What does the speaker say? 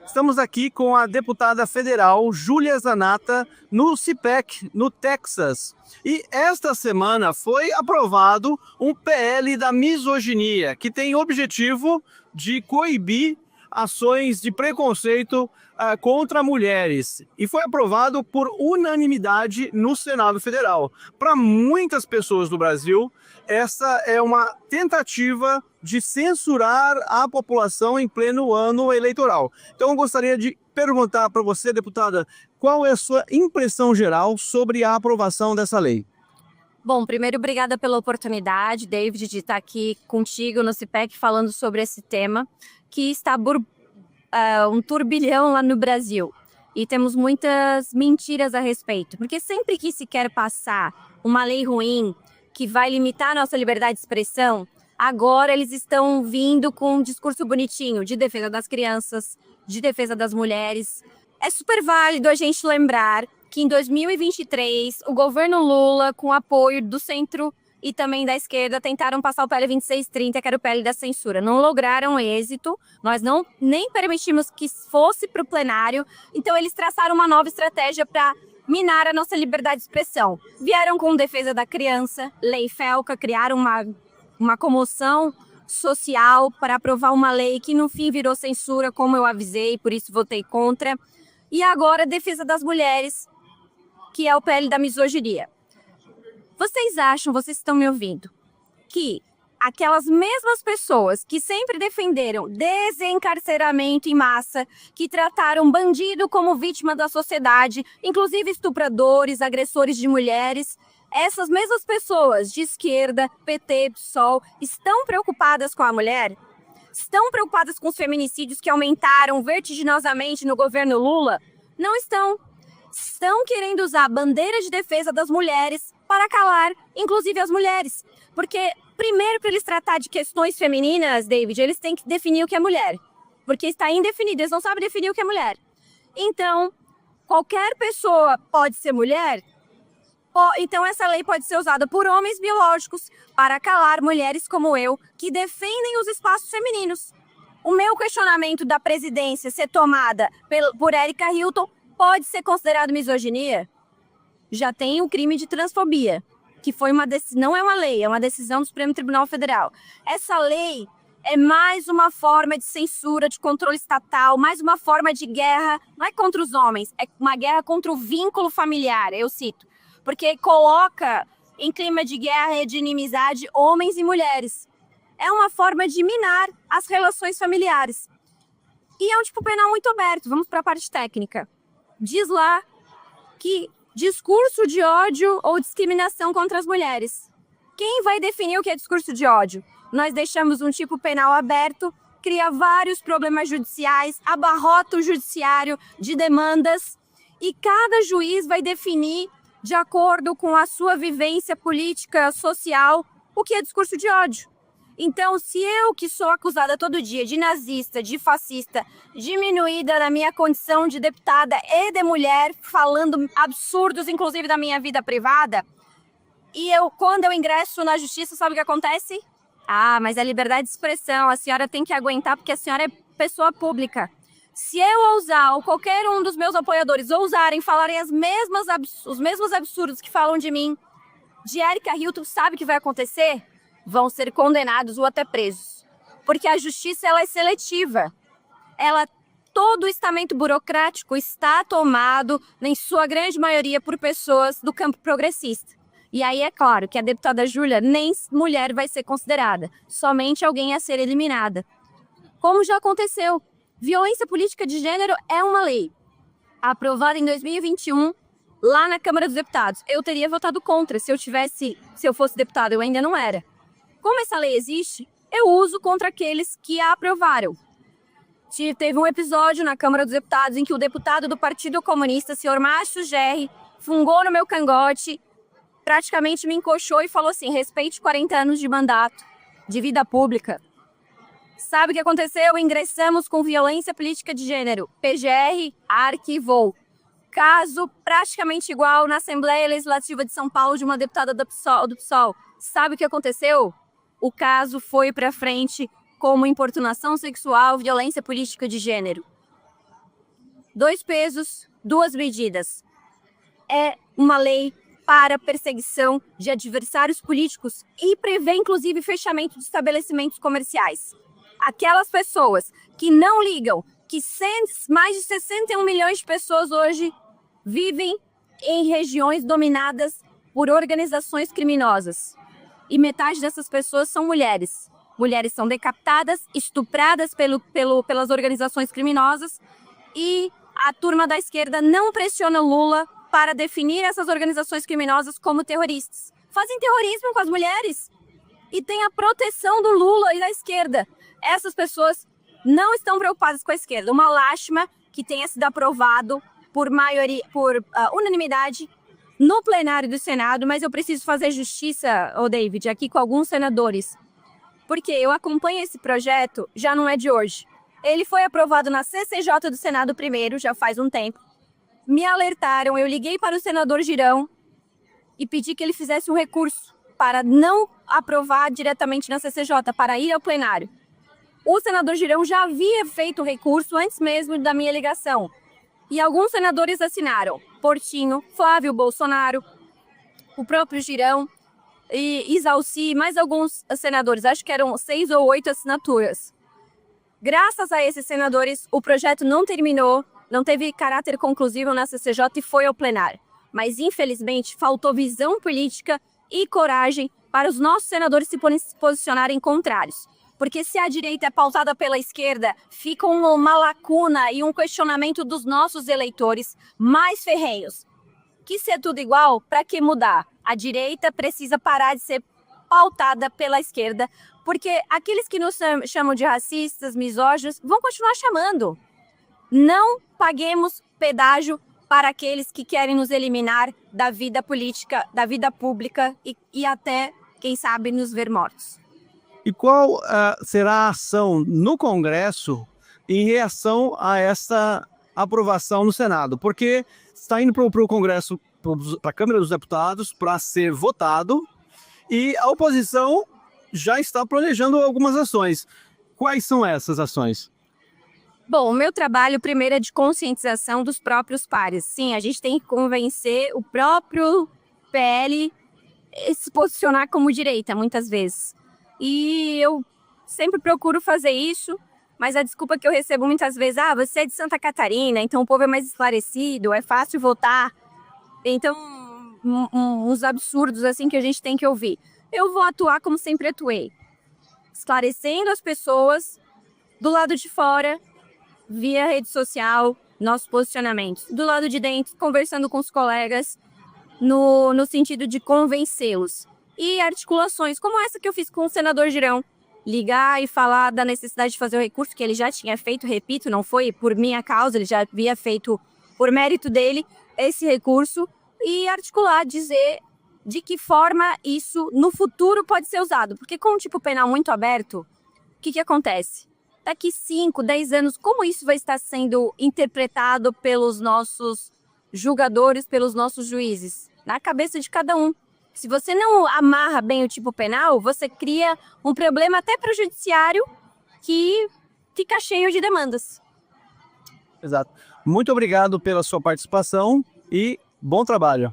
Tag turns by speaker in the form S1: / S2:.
S1: Estamos aqui com a deputada federal Júlia Zanatta no CIPEC, no Texas. E esta semana foi aprovado um PL da misoginia, que tem o objetivo de coibir ações de preconceito contra mulheres. E foi aprovado por unanimidade no Senado Federal. Para muitas pessoas do Brasil, essa é uma tentativa de censurar a população em pleno ano eleitoral. Então, eu gostaria de perguntar para você, deputada, qual é a sua impressão geral sobre a aprovação dessa lei?
S2: Bom, primeiro, obrigada pela oportunidade, David, de estar aqui contigo no CIPEC falando sobre esse tema, que está um turbilhão lá no Brasil. E temos muitas mentiras a respeito, porque sempre que se quer passar uma lei ruim que vai limitar a nossa liberdade de expressão, agora eles estão vindo com um discurso bonitinho de defesa das crianças, de defesa das mulheres. É super válido a gente lembrar que em 2023, o governo Lula, com apoio do centro e também da esquerda, tentaram passar o PL 2630, que era o PL da censura. Não lograram êxito, nós nem permitimos que fosse para o plenário, então eles traçaram uma nova estratégia para minar a nossa liberdade de expressão. Vieram com defesa da criança, lei Felca, criaram uma comoção social para aprovar uma lei que no fim virou censura, como eu avisei, por isso votei contra. E agora defesa das mulheres, que é o PL da misoginia. Vocês estão me ouvindo, que aquelas mesmas pessoas que sempre defenderam desencarceramento em massa, que trataram bandido como vítima da sociedade, inclusive estupradores, agressores de mulheres, essas mesmas pessoas de esquerda, PT, PSOL, estão preocupadas com a mulher? Estão preocupadas com os feminicídios que aumentaram vertiginosamente no governo Lula? Não estão. Estão querendo usar a bandeira de defesa das mulheres para calar, inclusive as mulheres. Porque, primeiro, para eles tratar de questões femininas, David, eles têm que definir o que é mulher. Porque está indefinido, eles não sabem definir o que é mulher. Então, qualquer pessoa pode ser mulher. Então, essa lei pode ser usada por homens biológicos para calar mulheres como eu, que defendem os espaços femininos. O meu questionamento da presidência ser tomada por Erika Hilton pode ser considerado misoginia? Já tem o crime de transfobia, que foi não é uma lei, é uma decisão do Supremo Tribunal Federal. Essa lei é mais uma forma de censura, de controle estatal, mais uma forma de guerra, não é contra os homens, é uma guerra contra o vínculo familiar, eu cito. Porque coloca em clima de guerra e de inimizade homens e mulheres. É uma forma de minar as relações familiares. E é um tipo penal muito aberto. Vamos para a parte técnica. Diz lá que discurso de ódio ou discriminação contra as mulheres. Quem vai definir o que é discurso de ódio? Nós deixamos um tipo penal aberto, cria vários problemas judiciais, abarrota o judiciário de demandas e cada juiz vai definir, de acordo com a sua vivência política, social, o que é discurso de ódio. Então, se eu, que sou acusada todo dia de nazista, de fascista, diminuída na minha condição de deputada e de mulher, falando absurdos, inclusive da minha vida privada, e quando eu ingresso na justiça, sabe o que acontece? Ah, mas é liberdade de expressão, a senhora tem que aguentar porque a senhora é pessoa pública. Se eu ousar, ou qualquer um dos meus apoiadores ousarem, falarem os mesmos absurdos que falam de mim, de Erika Hilton, sabe o que vai acontecer? Vão ser condenados ou até presos. Porque a justiça ela é seletiva. Todo o estamento burocrático está tomado, em sua grande maioria, por pessoas do campo progressista. E aí é claro que a deputada Júlia nem mulher vai ser considerada, somente alguém a ser eliminada. Como já aconteceu. Violência política de gênero é uma lei aprovada em 2021 lá na Câmara dos Deputados. Eu teria votado contra se eu fosse deputada, eu ainda não era. Como essa lei existe, eu uso contra aqueles que a aprovaram. Teve um episódio na Câmara dos Deputados em que o deputado do Partido Comunista, senhor Márcio Gerri, fungou no meu cangote, praticamente me encoxou e falou assim: respeite 40 anos de mandato, de vida pública. Sabe o que aconteceu? Ingressamos com violência política de gênero. PGR arquivou. Caso praticamente igual na Assembleia Legislativa de São Paulo de uma deputada do PSOL. Sabe o que aconteceu? O caso foi para frente como importunação sexual, violência política de gênero. Dois pesos, duas medidas. É uma lei para perseguição de adversários políticos e prevê, inclusive, fechamento de estabelecimentos comerciais. Aquelas pessoas que não ligam que mais de 61 milhões de pessoas hoje vivem em regiões dominadas por organizações criminosas. E metade dessas pessoas são mulheres. Mulheres são decapitadas, estupradas pelas organizações criminosas, e a turma da esquerda não pressiona Lula para definir essas organizações criminosas como terroristas. Fazem terrorismo com as mulheres e tem a proteção do Lula e da esquerda. Essas pessoas não estão preocupadas com a esquerda. Uma lástima que tenha sido aprovado por unanimidade no plenário do Senado, mas eu preciso fazer justiça, David, aqui com alguns senadores, porque eu acompanho esse projeto, já não é de hoje. Ele foi aprovado na CCJ do Senado primeiro, já faz um tempo. Me alertaram, eu liguei para o senador Girão e pedi que ele fizesse um recurso para não aprovar diretamente na CCJ, para ir ao plenário. O senador Girão já havia feito o recurso antes mesmo da minha ligação. E alguns senadores assinaram. Portinho, Flávio Bolsonaro, o próprio Girão, e Isalci, mais alguns senadores. Acho que eram 6 ou 8 assinaturas. Graças a esses senadores, o projeto não terminou, não teve caráter conclusivo na CCJ e foi ao plenário. Mas, infelizmente, faltou visão política e coragem para os nossos senadores se posicionarem contrários. Porque se a direita é pautada pela esquerda, fica uma lacuna e um questionamento dos nossos eleitores mais ferrenhos. Que se é tudo igual, para que mudar? A direita precisa parar de ser pautada pela esquerda, porque aqueles que nos chamam de racistas, misóginos, vão continuar chamando. Não paguemos pedágio para aqueles que querem nos eliminar da vida política, da vida pública e até, quem sabe, nos ver mortos.
S1: E qual será a ação no Congresso em reação a essa aprovação no Senado? Porque está indo para o Congresso, para a Câmara dos Deputados, para ser votado, e a oposição já está planejando algumas ações. Quais são essas ações?
S2: Bom, o meu trabalho primeiro é de conscientização dos próprios pares. Sim, a gente tem que convencer o próprio PL a se posicionar como direita, muitas vezes. E eu sempre procuro fazer isso, mas a desculpa que eu recebo muitas vezes, você é de Santa Catarina, então o povo é mais esclarecido, é fácil votar. Então, uns absurdos assim que a gente tem que ouvir. Eu vou atuar como sempre atuei, esclarecendo as pessoas do lado de fora, via rede social, nossos posicionamentos. Do lado de dentro, conversando com os colegas, no sentido de convencê-los. E articulações como essa que eu fiz com o senador Girão. Ligar e falar da necessidade de fazer o recurso que ele já tinha feito, repito, não foi por minha causa, ele já havia feito por mérito dele esse recurso, e articular, dizer de que forma isso no futuro pode ser usado. Porque com um tipo penal muito aberto, o que acontece? Daqui 5, 10 anos, como isso vai estar sendo interpretado pelos nossos julgadores, pelos nossos juízes? Na cabeça de cada um. Se você não amarra bem o tipo penal, você cria um problema até para o judiciário que fica cheio de demandas.
S1: Exato. Muito obrigado pela sua participação e bom trabalho.